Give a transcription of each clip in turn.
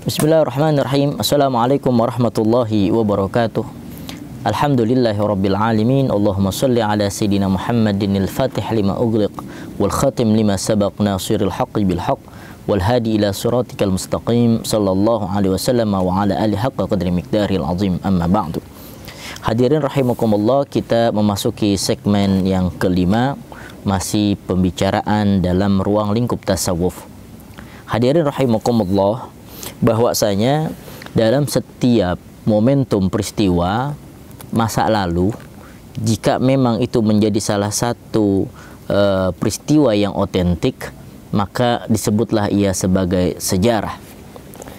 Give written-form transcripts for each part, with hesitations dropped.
Bismillahirrahmanirrahim. Assalamualaikum warahmatullahi wabarakatuh. Alhamdulillahirabbil alamin. Allahumma shalli ala sayidina Muhammadin al-fatih lima ughliq wal khatim lima sabaq nasiril haqqi bil haqq wal hadi ila siratikal mustaqim sallallahu alaihi wasallam wa ala alihi haqqa qadri miqdaril azim. Amma ba'du. Hadirin rahimakumullah, kita memasuki segmen yang kelima, masih pembicaraan dalam ruang lingkup tasawuf. Hadirin rahimakumullah, bahwasanya dalam setiap momentum peristiwa masa lalu, jika memang itu menjadi salah satu peristiwa yang otentik, maka disebutlah ia sebagai sejarah.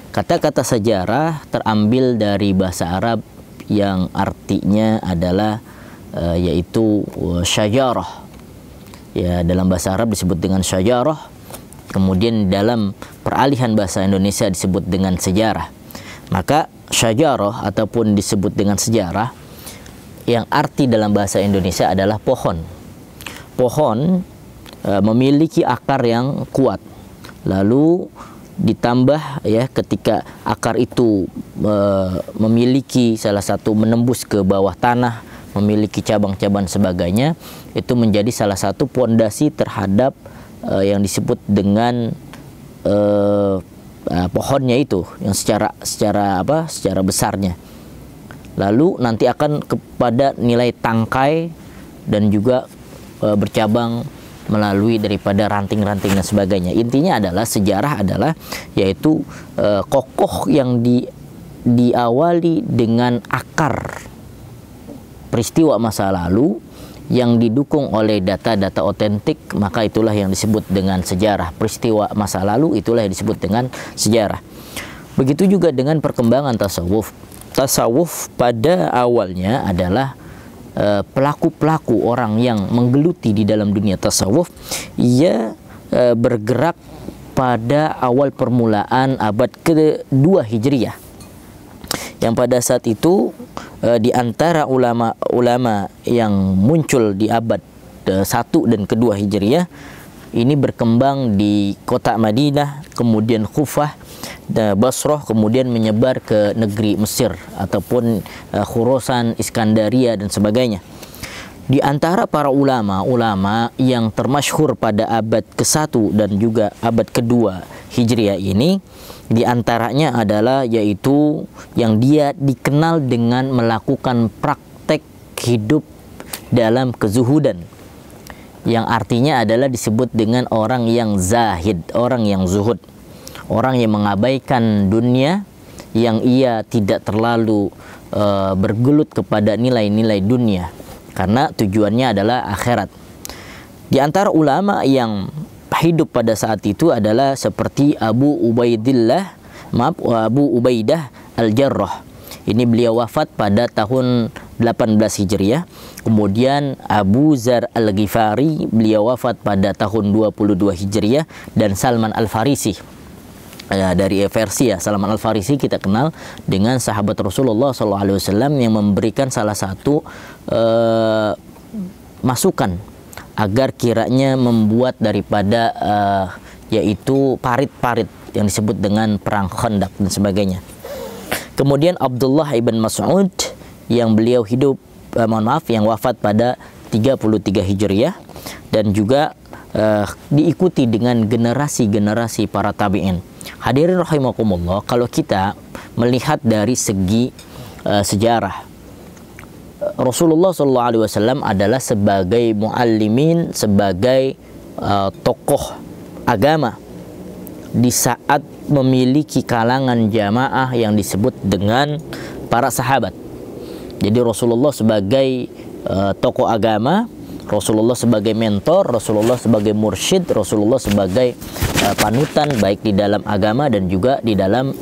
Kata-kata sejarah terambil dari bahasa Arab yang artinya adalah yaitu syajarah. Ya, dalam bahasa Arab disebut dengan syajarah. Kemudian dalam peralihan bahasa Indonesia disebut dengan sejarah. Maka syajarah ataupun disebut dengan sejarah, yang arti dalam bahasa Indonesia adalah pohon. Pohon memiliki akar yang kuat. Lalu ditambah ya, ketika akar itu memiliki salah satu menembus ke bawah tanah, memiliki cabang-cabang sebagainya, itu menjadi salah satu pondasi terhadap yang disebut dengan pohonnya itu, yang secara besarnya. Lalu nanti akan kepada nilai tangkai dan juga bercabang melalui daripada ranting-ranting dan sebagainya. Intinya adalah sejarah adalah yaitu kokoh yang diawali dengan akar peristiwa masa lalu yang didukung oleh data-data otentik, maka itulah yang disebut dengan sejarah. Peristiwa masa lalu itulah yang disebut dengan sejarah. Begitu juga dengan perkembangan tasawuf. Tasawuf pada awalnya adalah pelaku-pelaku orang yang menggeluti di dalam dunia tasawuf. Ia bergerak pada awal permulaan abad ke-2 Hijriah, yang pada saat itu di antara ulama-ulama yang muncul di abad 1 dan ke-2 Hijriah ini berkembang di kota Madinah, kemudian Kufah, Basrah, kemudian menyebar ke negeri Mesir ataupun Khurasan, Iskandaria dan sebagainya. Di antara para ulama-ulama yang termasyhur pada abad ke-1 dan juga abad ke-2 Hijriah ini, di antaranya adalah yaitu yang dia dikenal dengan melakukan praktek hidup dalam kezuhudan, yang artinya adalah disebut dengan orang yang zahid, orang yang zuhud, orang yang mengabaikan dunia, yang ia tidak terlalu bergelut kepada nilai-nilai dunia karena tujuannya adalah akhirat. Di antara ulama yang hidup pada saat itu adalah seperti Abu Ubaidah Al-Jarrah. Ini beliau wafat pada tahun 18 Hijriah. Kemudian Abu Zar Al-Ghifari, beliau wafat pada tahun 22 Hijriah. Dan Salman Al-Farisi, dari versi ya, Salman Al-Farisi kita kenal dengan sahabat Rasulullah SAW yang memberikan salah satu masukan agar kiranya membuat daripada yaitu parit-parit yang disebut dengan perang Khandaq dan sebagainya. Kemudian Abdullah ibn Mas'ud yang beliau hidup yang wafat pada 33 Hijriah, dan juga diikuti dengan generasi-generasi para tabi'in. Hadirin rahimakumullah, kalau kita melihat dari segi sejarah, Rasulullah SAW adalah sebagai muallimin, sebagai tokoh agama di saat memiliki kalangan jamaah yang disebut dengan para sahabat. Jadi Rasulullah sebagai tokoh agama, Rasulullah sebagai mentor, Rasulullah sebagai mursyid, Rasulullah sebagai panutan baik di dalam agama dan juga di dalam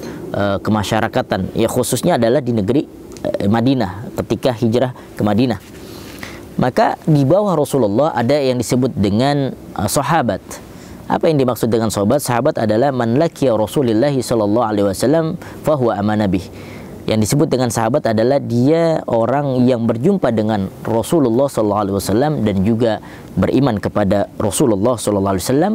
kemasyarakatan. Ya, khususnya adalah di negeri Madinah, ketika hijrah ke Madinah. Maka di bawah Rasulullah ada yang disebut dengan sahabat. Apa yang dimaksud dengan sahabat? Sahabat adalah man laqiya Rasulullah sallallahu alaihi wasallam fa huwa amana bih. Yang disebut dengan sahabat adalah dia orang yang berjumpa dengan Rasulullah sallallahu alaihi wasallam dan juga beriman kepada Rasulullah sallallahu alaihi wasallam,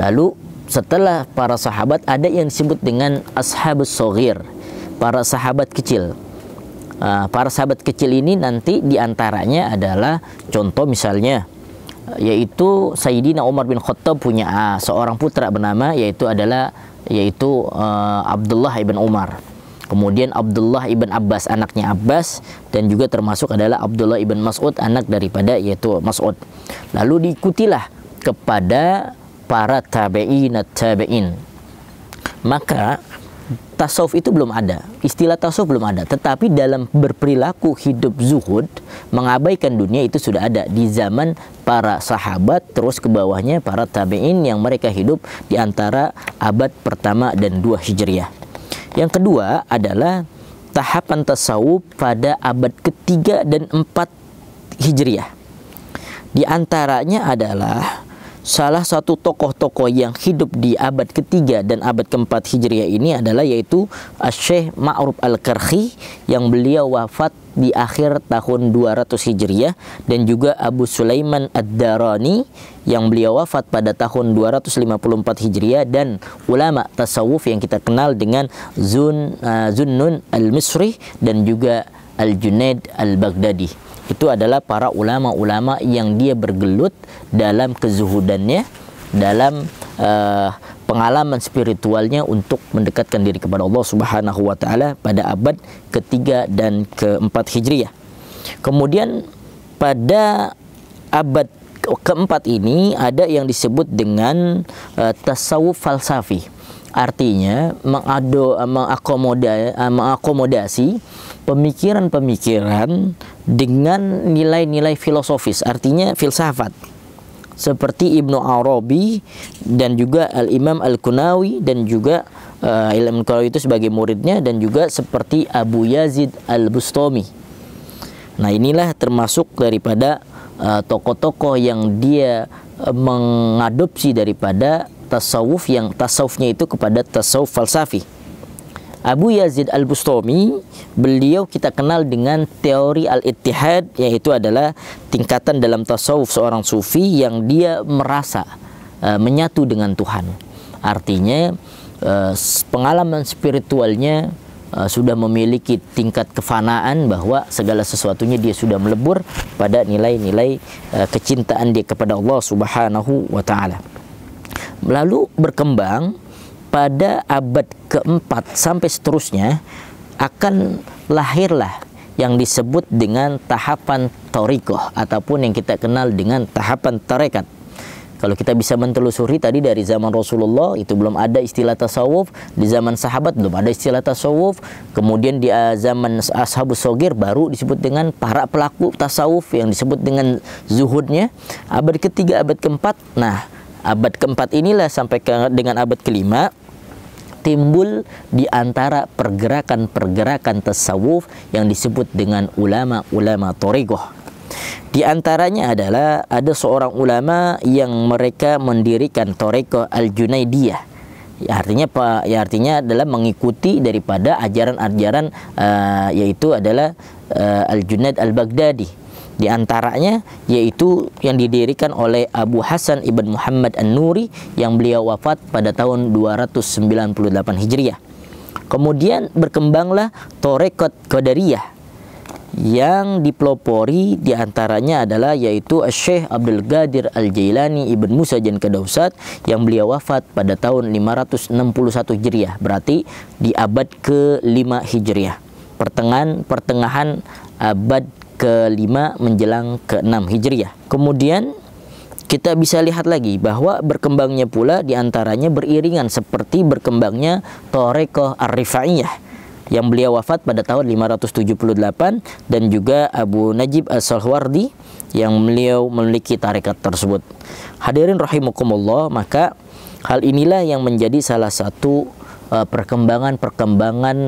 lalu setelah para sahabat ada yang disebut dengan ashabus shaghir, para sahabat kecil. Para sahabat kecil ini nanti diantaranya adalah contoh misalnya yaitu Sayyidina Umar bin Khattab punya seorang putra bernama yaitu Abdullah ibn Umar. Kemudian Abdullah ibn Abbas, anaknya Abbas, dan juga termasuk adalah Abdullah ibn Mas'ud, anak daripada yaitu Mas'ud. Lalu diikutilah kepada para tabi'in. Maka tasawuf itu belum ada, istilah tasawuf belum ada, tetapi dalam berperilaku hidup zuhud, mengabaikan dunia itu sudah ada di zaman para sahabat, terus ke bawahnya para tabi'in yang mereka hidup di antara abad pertama dan 2 Hijriah. Yang kedua adalah tahapan tasawuf pada abad ketiga dan 4 Hijriah. Di antaranya adalah salah satu tokoh-tokoh yang hidup di abad ketiga dan abad keempat Hijriah ini adalah yaitu Syekh Ma'ruf Al-Karhi yang beliau wafat di akhir tahun 200 Hijriah, dan juga Abu Sulaiman Ad-Darani yang beliau wafat pada tahun 254 Hijriah, dan ulama tasawuf yang kita kenal dengan Zunnun Al-Misri dan juga Al-Junaid Al-Baghdadi. Itu adalah para ulama-ulama yang dia bergelut dalam kezuhudannya, dalam pengalaman spiritualnya untuk mendekatkan diri kepada Allah Subhanahu wa taala pada abad ketiga dan keempat Hijriah. Kemudian pada abad keempat ini ada yang disebut dengan tasawuf falsafi. Artinya mengakomodasi pemikiran-pemikiran dengan nilai-nilai filosofis, artinya filsafat. Seperti Ibnu Arabi dan juga Al-Imam Al-Kunawi, dan juga Imam Al-Kunawi itu sebagai muridnya, dan juga seperti Abu Yazid Al-Bustami. Nah, inilah termasuk daripada tokoh-tokoh yang dia mengadopsi daripada tasawuf, yang tasawufnya itu kepada tasawuf falsafi. Abu Yazid Al-Bustami, beliau kita kenal dengan teori al-ittihad, yaitu adalah tingkatan dalam tasawuf seorang sufi yang dia merasa menyatu dengan Tuhan. Artinya pengalaman spiritualnya sudah memiliki tingkat kefanaan, bahwa segala sesuatunya dia sudah melebur pada nilai-nilai kecintaan dia kepada Allah Subhanahu wa taala. Lalu berkembang pada abad keempat sampai seterusnya akan lahirlah yang disebut dengan tahapan thariqah, ataupun yang kita kenal dengan tahapan tarekat. Kalau kita bisa mentelusuri tadi dari zaman Rasulullah itu belum ada istilah tasawuf, di zaman sahabat belum ada istilah tasawuf, kemudian di zaman ashabus shaghir baru disebut dengan para pelaku tasawuf yang disebut dengan zuhudnya. Abad ketiga, abad keempat, nah abad keempat inilah sampai dengan abad kelima timbul di antara pergerakan-pergerakan tasawuf yang disebut dengan ulama-ulama thariqah. Di antaranya adalah ada seorang ulama yang mereka mendirikan thariqah Al-Junaidiyah. Artinya adalah mengikuti daripada ajaran-ajaran yaitu adalah Al-Junaid Al-Baghdadi. Di antaranya yaitu yang didirikan oleh Abu Hasan Ibn Muhammad An-Nuri yang beliau wafat pada tahun 298 Hijriah. Kemudian berkembanglah Thariqat Qadariyah yang dipelopori di antaranya adalah yaitu Syekh Abdul Qadir Al-Jailani Ibn Musa Jan Kadausat yang beliau wafat pada tahun 561 Hijriah, berarti di abad ke-5 Hijriah, pertengahan abad ke-5 menjelang ke-6 Hijriah. Kemudian kita bisa lihat lagi bahwa berkembangnya pula diantaranya beriringan seperti berkembangnya Thariqah Ar-Rifaiyah yang beliau wafat pada tahun 578, dan juga Abu Najib As-Salwardi yang beliau memiliki tarekat tersebut. Hadirin rahimakumullah, maka hal inilah yang menjadi salah satu perkembangan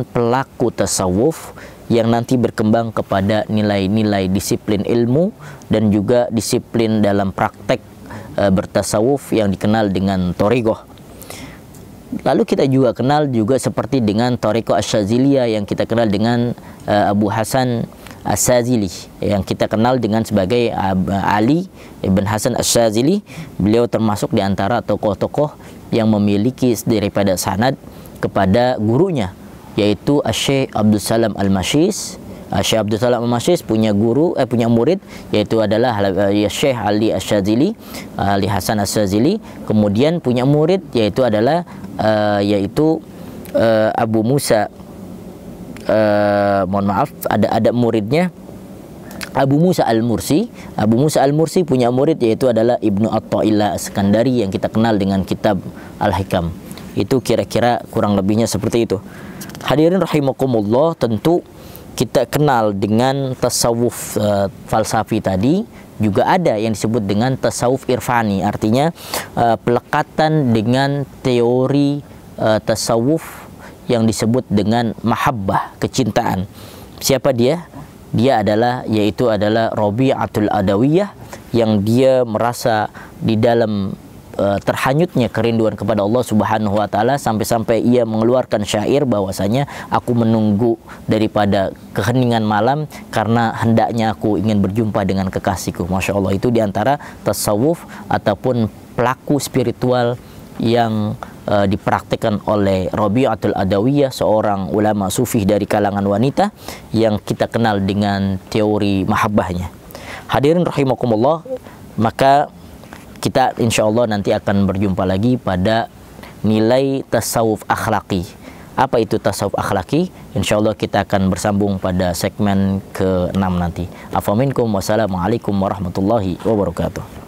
pelaku tasawuf yang nanti berkembang kepada nilai-nilai disiplin ilmu dan juga disiplin dalam praktek bertasawuf yang dikenal dengan thariqah. Lalu kita juga kenal juga seperti dengan thariqah Asy-Syadziliyah yang kita kenal dengan Abu Hasan Asy-Syadzili, yang kita kenal dengan sebagai Ali Ibn Hasan Asy-Syadzili. Beliau termasuk di antara tokoh-tokoh yang memiliki daripada sanad kepada gurunya, yaitu Syekh Abdul Salam Al-Mashis. Syekh Abdul Salam Al-Mashis punya punya murid, yaitu adalah Syekh Ali Asy-Syadzili, Ali Hasan Asy-Syadzili. Kemudian punya murid yaitu adalah Abu Musa, mohon maaf, ada muridnya Abu Musa Al-Mursi. Abu Musa Al-Mursi punya murid yaitu adalah Ibnu Atha'illah As-Sakandari yang kita kenal dengan kitab Al-Hikam. Itu kira-kira kurang lebihnya seperti itu. Hadirin rahimakumullah, tentu kita kenal dengan tasawuf falsafi tadi, juga ada yang disebut dengan tasawuf irfani, artinya pelekatan dengan teori tasawuf yang disebut dengan mahabbah, kecintaan. Siapa dia? Dia adalah Rabi'atul Adawiyah, yang dia merasa di dalam terhanyutnya kerinduan kepada Allah Subhanahu wa taala, sampai-sampai ia mengeluarkan syair bahwasanya aku menunggu daripada keheningan malam karena hendaknya aku ingin berjumpa dengan kekasihku. Masya Allah, itu diantara tasawuf ataupun pelaku spiritual yang dipraktikkan oleh Rabi'atul Adawiyah, seorang ulama sufi dari kalangan wanita yang kita kenal dengan teori mahabbahnya. Hadirin rahimakumullah, maka kita insya Allah nanti akan berjumpa lagi pada nilai tasawuf akhlaki. Apa itu tasawuf akhlaki? Insya Allah kita akan bersambung pada segmen ke-6 nanti. Afaminkum, wassalamualaikum warahmatullahi wabarakatuh.